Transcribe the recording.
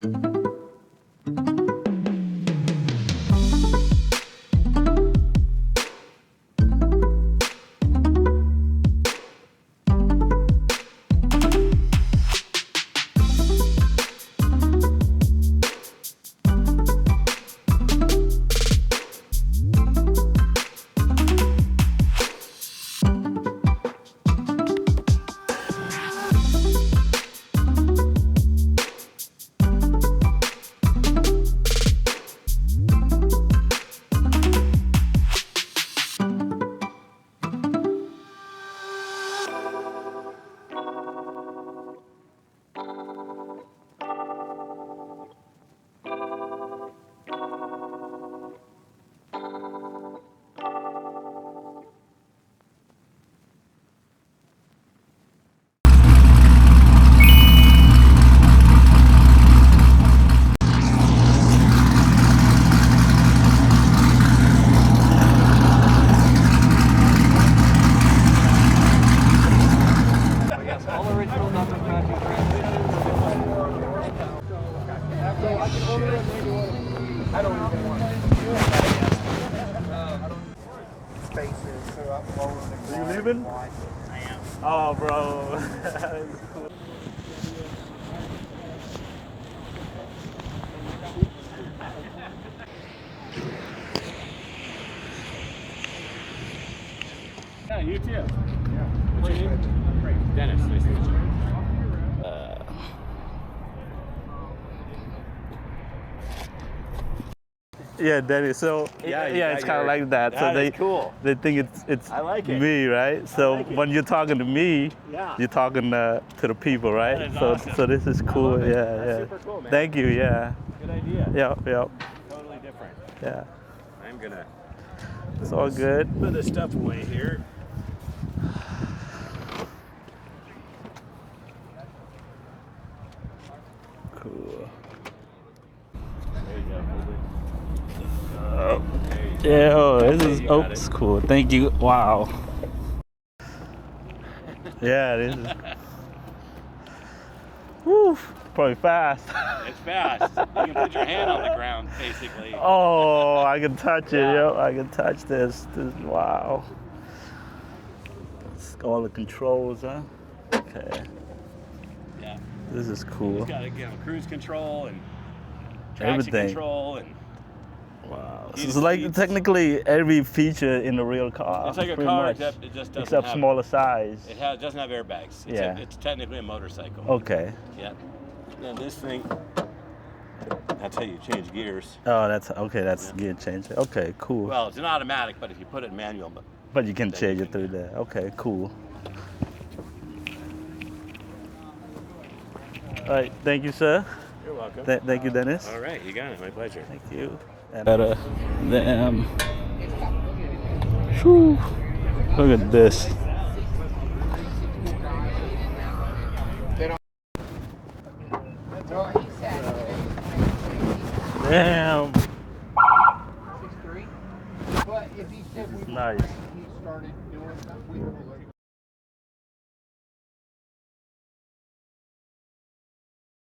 Are you leaving? I am. Oh, bro. That's cool. Yeah, you too. Yeah. What's your name? Great. Dennis, nice to meet you. Yeah, Dennis. So Yeah, it's kind of like that. So That is cool. they think it's I like it. me, right? So like it. when you're talking to me, Yeah. you're talking to the people, right? That is so awesome. so this is I cool. love it. Yeah, That's yeah. super cool, man. Thank you. Yeah. Good idea. Yep. Totally different. Yeah. I'm gonna It's all good. put this stuff away here. Cool. There you go. Yeah. Oh, this is You got it's it. cool. Thank you. Wow. Yeah, this is. Woo, probably fast. It's fast. You can put your hand on the ground, basically. Oh, I can touch it. Yeah. Yo, I can touch this. Wow. It's all the controls, huh? Okay. Yeah. This is cool. It's got cruise control and traction Everything. control and Wow. Heated It's like seats. technically every feature in a real car. it's like a pretty car much, except it just doesn't except have smaller size. It doesn't have airbags. Yeah. It's technically a motorcycle. Okay. Yeah. Now this thing, that's how you change gears. Oh, that's okay. That's gear changer. Okay, cool. Well, it's an automatic, but if you put it in manual, But you can then change you it through there. Okay, cool. All right, thank you, sir. you're welcome. Thank you, Dennis. All right, you got it. My pleasure. Thank you. Better than. Whew. Look at this. Damn. But if he said we Nice. he started doing stuff, we were like,